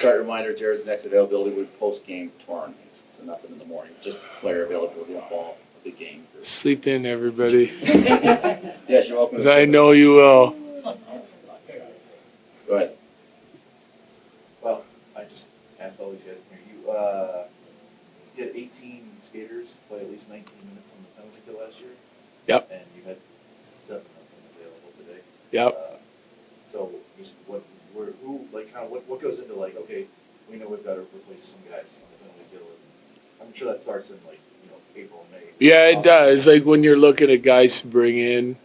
sharp reminder, Jared's next availability would post-game tomorrow night. So nothing in the morning, just player availability in the fall, the game. Sleep in, everybody. Yes, you're welcome. Because I know you will. Go ahead. Well, I just asked all these guys in here. You had 18 skaters play at least 19 minutes on the penalty kill last year. Yep. And you had 7 of them available today. Yep. So just what goes into like, okay, we know we've got to replace some guys on the penalty kill. I'm sure that starts in like, April and May. Yeah, it does. Like when you're looking at guys to bring in,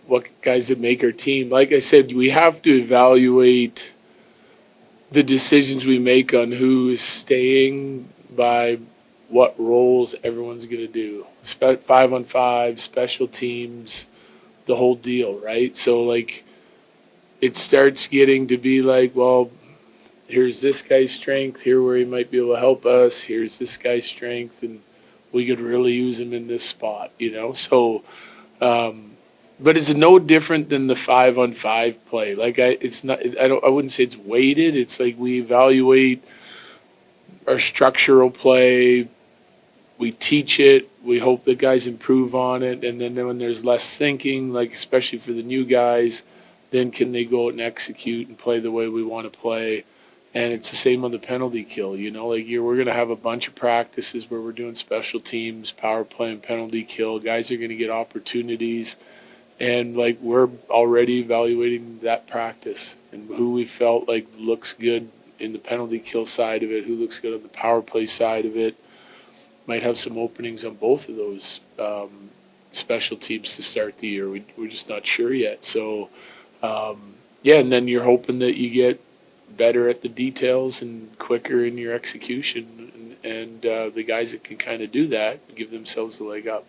what guys that make our team. Like I said, we have to evaluate the decisions we make on who is staying by what roles everyone's going to do. 5-on-5, special teams, the whole deal, right? So, like, it starts getting to be like, well, here's this guy's strength, here where he might be able to help us, here's this guy's strength, and we could really use him in this spot, So, but it's no different than the 5-on-5 play. Like I wouldn't say it's weighted. It's like we evaluate our structural play, we teach it, we hope the guys improve on it, and then when there's less thinking, like especially for the new guys, then can they go out and execute and play the way we want to play. And it's the same on the penalty kill, like we're going to have a bunch of practices where we're doing special teams, power play and penalty kill. Guys are going to get opportunities. And like we're already evaluating that practice and who we felt like looks good in the penalty kill side of it, who looks good on the power play side of it. Might have some openings on both of those special teams to start the year. We're just not sure yet. So, and then you're hoping that you get better at the details and quicker in your execution. And the guys that can kind of do that give themselves a leg up.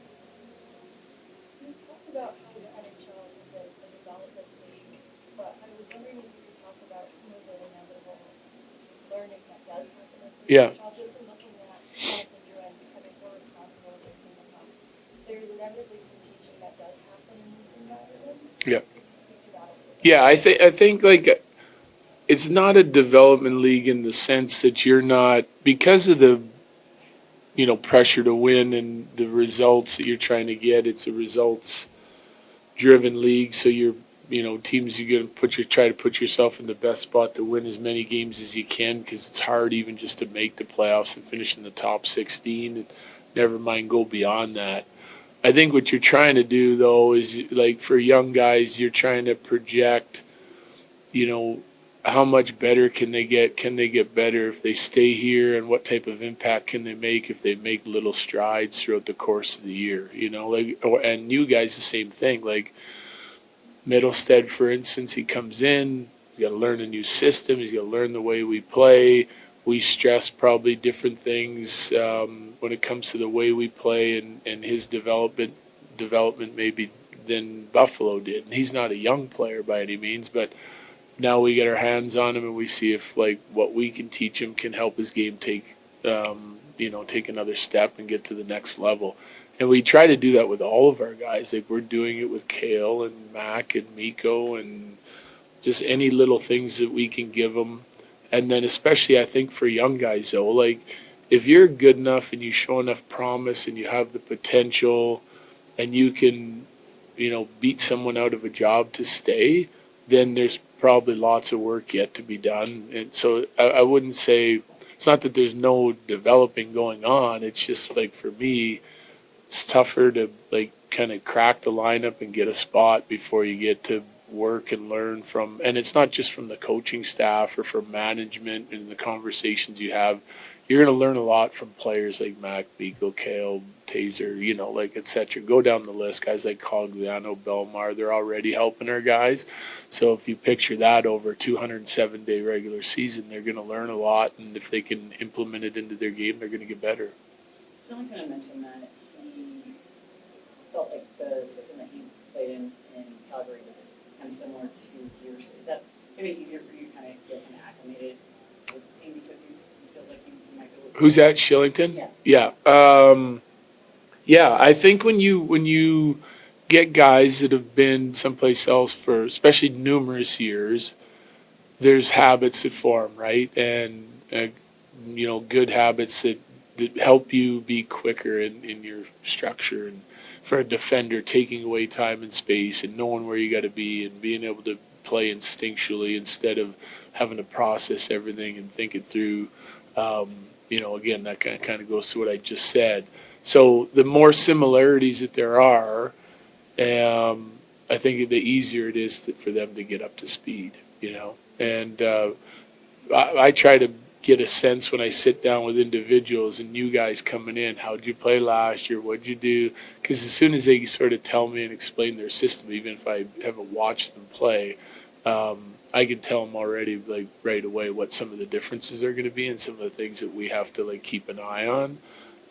You talked about how the NHL is a development league, but I was wondering if you could talk about some of the inevitable learning that does happen in the NHL. Just in looking at Jonathan Drouin becoming more responsible with his team, there's inevitably some teaching that does happen in this environment. Yeah. Could you speak to that a little bit? Yeah, I think like it's not a development league in the sense that you're not, because of the pressure to win and the results that you're trying to get. It's a results driven league, so you're teams, you're going to try to put yourself in the best spot to win as many games as you can, because it's hard even just to make the playoffs and finish in the top 16, and never mind go beyond that. I think what you're trying to do though is, like, for young guys, you're trying to project how much better can they get? Can they get better if they stay here, and what type of impact can they make if they make little strides throughout the course of the year? And new guys, the same thing. Like Middlestead, for instance, he comes in, he's got to learn a new system, he's got to learn the way we play. We stress probably different things when it comes to the way we play and his development maybe than Buffalo did. And he's not a young player by any means, but now we get our hands on him and we see if like what we can teach him can help his game take another step and get to the next level. And we try to do that with all of our guys. Like we're doing it with Kale and Mac and Mikko and just any little things that we can give them. And then especially I think for young guys though, like if you're good enough and you show enough promise and you have the potential and you can, beat someone out of a job to stay, then there's probably lots of work yet to be done. And so I wouldn't say, it's not that there's no developing going on. It's just like for me, it's tougher to like kind of crack the lineup and get a spot before you get to work and learn from, and it's not just from the coaching staff or from management and the conversations you have. You're going to learn a lot from players like Mac, Mikko, Kale, Taser, et cetera. Go down the list. Guys like Cogliano, Belmar, they're already helping our guys. So if you picture that over a 207-day regular season, they're going to learn a lot, and if they can implement it into their game, they're going to get better. Someone kind of mentioned that he felt like the system that he played in Calgary was kind of similar to yours. Is that maybe easier for you to kind of get acclimated with the team because you feel like you might be able to... Who's that, Shillington? Yeah. Yeah, I think when you get guys that have been someplace else for especially numerous years, there's habits that form, right? And, good habits that help you be quicker in your structure. And for a defender, taking away time and space and knowing where you got to be and being able to play instinctually instead of having to process everything and think it through. Again, that kind of goes to what I just said. So the more similarities that there are, I think the easier it is for them to get up to speed, And I try to get a sense when I sit down with individuals and you guys coming in, how'd you play last year? What'd you do? Because as soon as they sort of tell me and explain their system, even if I haven't watched them play, I can tell them already, like right away, what some of the differences are going to be and some of the things that we have to like keep an eye on.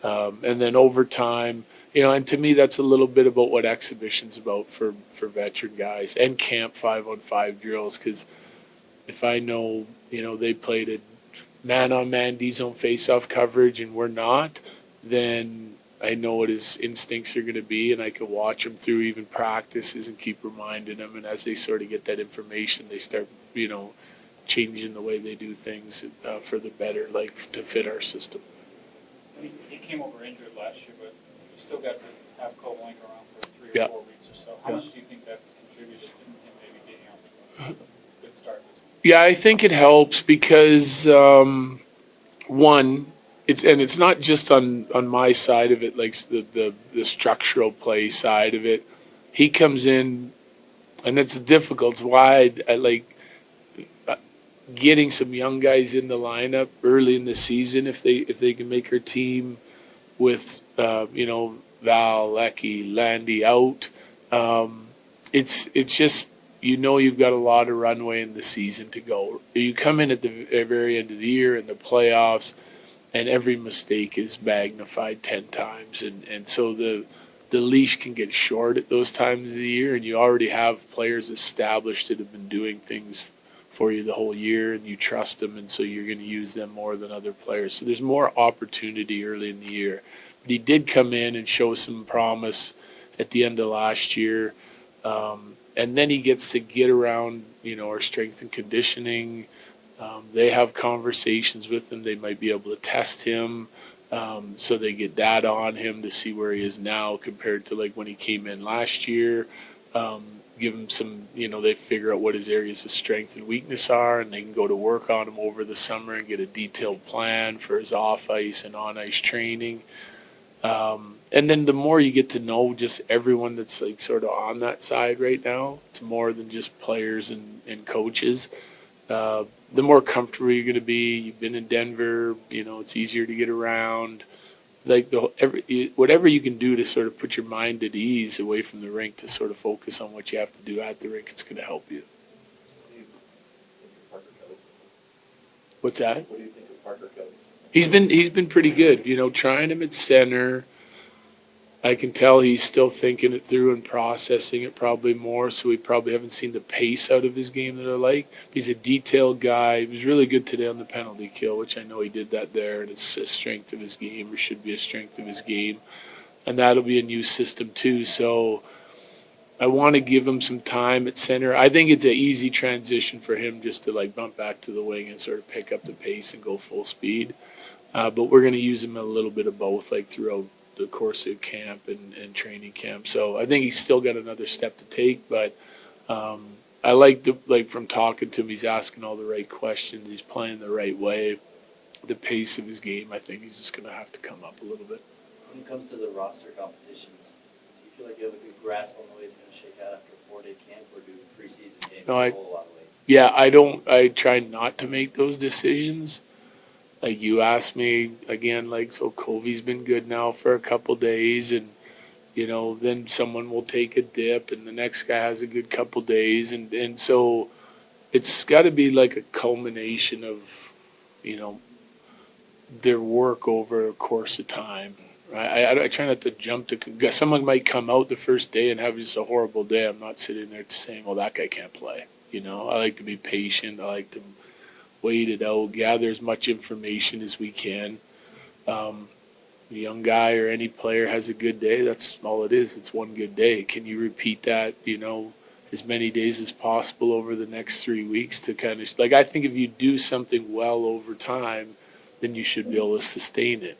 And then over time, and to me, that's a little bit about what exhibition's about for veteran guys and camp 5-on-5 drills. Because if I know, they played a man-on-man D-zone face-off coverage and we're not, then I know what his instincts are going to be, and I can watch him through even practices and keep reminding them. And as they sort of get that information, they start, changing the way they do things for the better, like to fit our system. He came over injured last year, but you still got to have Kovalenko around for 3 or Yeah. 4 weeks or so. How much do you think that's contributed in maybe getting off to a good start this week? Yeah, I think it helps because one, it's not just on my side of it, like the structural play side of it. He comes in, and it's difficult. It's why I like getting some young guys in the lineup early in the season if they can make our team with Val, Lecky, Landy out. It's just you've got a lot of runway in the season to go. You come in at the very end of the year in the playoffs, and every mistake is magnified 10 times, and so the leash can get short at those times of the year, and you already have players established that have been doing things for you the whole year, and you trust them, and so you're going to use them more than other players. So there's more opportunity early in the year. But he did come in and show some promise at the end of last year, and then he gets to get around, our strength and conditioning. They have conversations with him. They might be able to test him, so they get data on him to see where he is now compared to like when he came in last year. Give him some, they figure out what his areas of strength and weakness are, and they can go to work on him over the summer and get a detailed plan for his off-ice and on-ice training. And then the more you get to know just everyone that's like sort of on that side right now, it's more than just players and coaches. The more comfortable you're going to be. You've been in Denver, it's easier to get around. Like whatever you can do to sort of put your mind at ease away from the rink to sort of focus on what you have to do at the rink, it's going to help you. What do you think of Parker Kelly? What's that? What do you think of Parker Kelly? He's been pretty good. Trying him at center. I can tell he's still thinking it through and processing it probably more, so we probably haven't seen the pace out of his game that I like. He's a detailed guy. He was really good today on the penalty kill, which I know he did that there, and it's a strength of his game, or should be a strength of his game. And that'll be a new system too, so I want to give him some time at center. I think it's an easy transition for him just to like bump back to the wing and sort of pick up the pace and go full speed. But we're going to use him a little bit of both, like throughout the course of camp and training camp. So I think he's still got another step to take, but I like from talking to him, he's asking all the right questions. He's playing the right way. The pace of his game, I think he's just going to have to come up a little bit. When it comes to the roster competitions, do you feel like you have a good grasp on the way it's going to shake out after a 4-day camp, or do preseason games No, go a lot of weight? Yeah, I try not to make those decisions. Like you asked me again, like, so Covey's been good now for a couple days, and then someone will take a dip and the next guy has a good couple days, and so it's got to be like a culmination of their work over a course of time. Right? I try not to jump to. Someone might come out the first day and have just a horrible day. I'm not sitting there saying, well, that guy can't play. I like to be patient. I like to wait it out, gather as much information as we can. A young guy or any player has a good day, that's all it is. It's one good day. Can you repeat that, as many days as possible over the next 3 weeks to kind of, like, I think if you do something well over time, then you should be able to sustain it,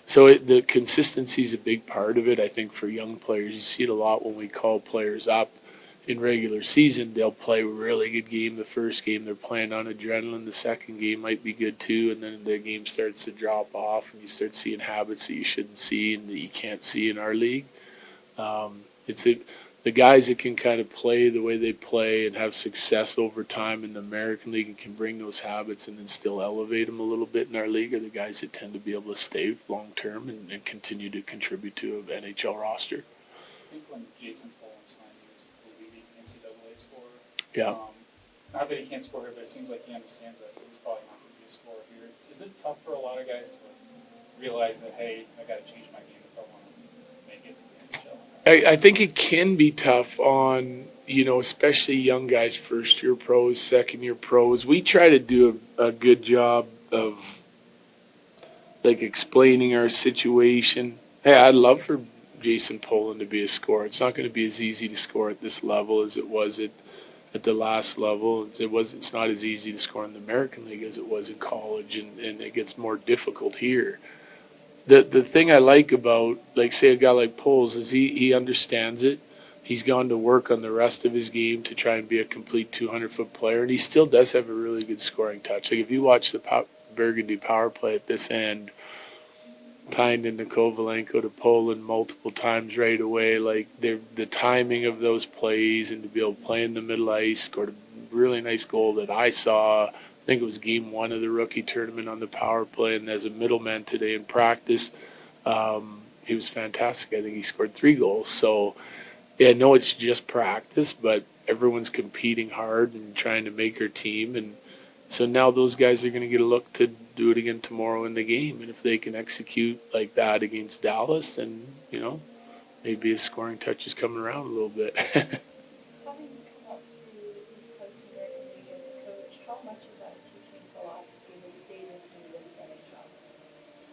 so the consistency is a big part of it. I think for young players, you see it a lot when we call players up in regular season. They'll play a really good game the first game. They're playing on adrenaline. The second game might be good too, and then their game starts to drop off, and you start seeing habits that you shouldn't see and that you can't see in our league. The guys that can kind of play the way they play and have success over time in the American League and can bring those habits and then still elevate them a little bit in our league are the guys that tend to be able to stay long term and continue to contribute to an NHL roster. I think when Jason Poland signed, he was the leading NCAA scorer. Yeah. Not that he can't score here, but it seems like he understands that he's probably not going to be a scorer here. Is it tough for a lot of guys to realize that, hey, I got to change my game if I want to make it to the NHL? I think it can be tough on, especially young guys, first-year pros, second-year pros. We try to do a good job of, like, explaining our situation. Hey, I'd love for Jason Poland to be a scorer. It's not going to be as easy to score at this level as it was at the last level. It's not as easy to score in the American League as it was in college, and it gets more difficult here. The thing I like about, like, say, a guy like Poles is he understands it. He's gone to work on the rest of his game to try and be a complete 200-foot player, and he still does have a really good scoring touch. Like, if you watch the Burgundy power play at this end, tying into Kovalenko to Poland multiple times right away, like, the timing of those plays and to be able to play in the middle ice, scored a really nice goal that I saw. I think it was game 1 of the rookie tournament on the power play, and as a middleman today in practice, he was fantastic. I think he scored 3 goals. So, yeah, I know it's just practice, but everyone's competing hard and trying to make their team. And so now those guys are going to get a look to do it again tomorrow in the game. And if they can execute like that against Dallas, then, maybe his scoring touch is coming around a little bit. Having come up through the East Coast American League as a coach, how much of that teaching philosophy has stayed with you in the NHL?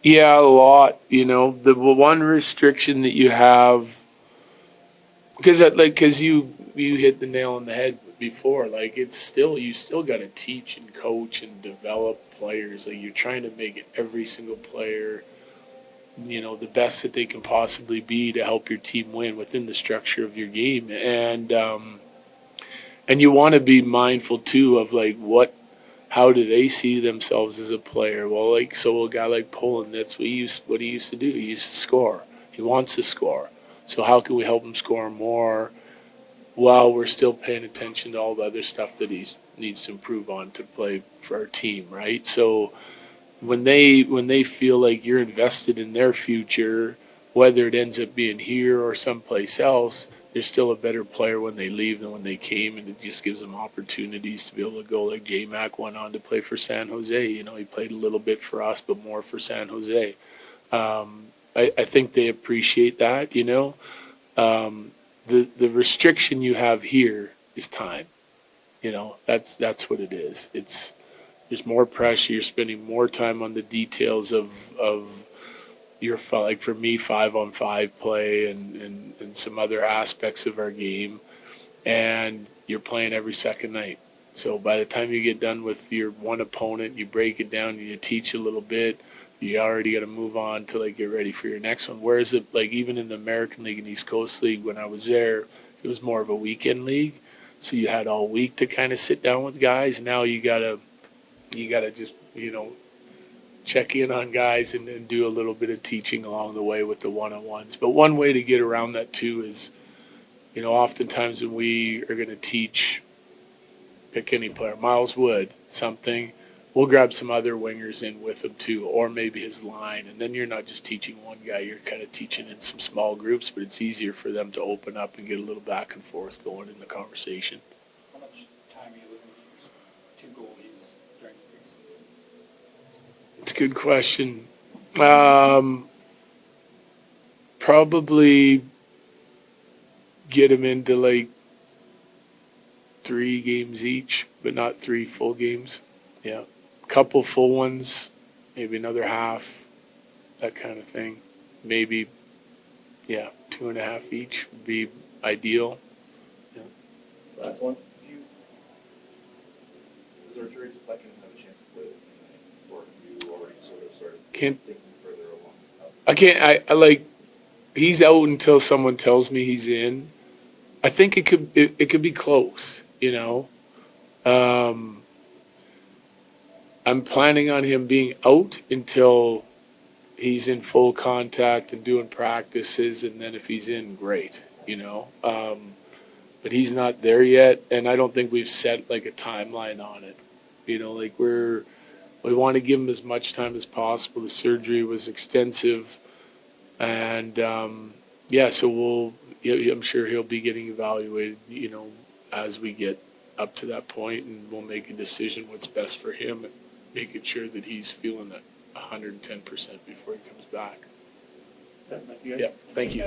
Yeah, a lot. The one restriction that you have, because you hit the nail on the head before. Like, you still got to teach and coach and develop players. Like, you're trying to make every single player, the best that they can possibly be to help your team win within the structure of your game. And you want to be mindful too of, like, how do they see themselves as a player? Well, a guy like Poland, that's what he used to do. He used to score. He wants to score. So how can we help him score more while we're still paying attention to all the other stuff that he needs to improve on to play for our team, right? So when they feel like you're invested in their future, whether it ends up being here or someplace else, they're still a better player when they leave than when they came, and it just gives them opportunities to be able to go. Like J-Mac went on to play for San Jose. He played a little bit for us, but more for San Jose. I think they appreciate that, The restriction you have here is time. That's what it is. There's more pressure. You're spending more time on the details of your, like for me, 5-on-5 play and some other aspects of our game, and you're playing every second night. So by the time you get done with your one opponent, you break it down and you teach a little bit. You already got to move on to get ready for your next one. Whereas even in the American League and East Coast League, when I was there, it was more of a weekend league. So you had all week to kind of sit down with guys. Now you gotta just check in on guys and do a little bit of teaching along the way with the one-on-ones. But one way to get around that too is, oftentimes when we are going to teach, pick any player, Miles Wood, something, we'll grab some other wingers in with him too, or maybe his line. And then you're not just teaching one guy, you're kind of teaching in some small groups, but it's easier for them to open up and get a little back and forth going in the conversation. How much time are you looking for 2 goalies during the preseason? It's a good question. Probably get them into 3 games each, but not 3 full games. Yeah. Couple full ones, maybe another half, that kind of thing. Maybe, 2.5 each would be ideal. Last one? You, is there a jury just letting him have a chance to play with you, or have you already sort of started Can't- thinking further along? I can't, I like, he's out until someone tells me he's in. I think it could be close, you know? I'm planning on him being out until he's in full contact and doing practices, and then if he's in, great, you know? But he's not there yet, and I don't think we've set like a timeline on it. You know, like we want to give him as much time as possible. The surgery was extensive, and yeah, so I'm sure he'll be getting evaluated, you know, as we get up to that point, and we'll make a decision what's best for him, and making sure that he's feeling at 110% before he comes back. Yeah, thank you.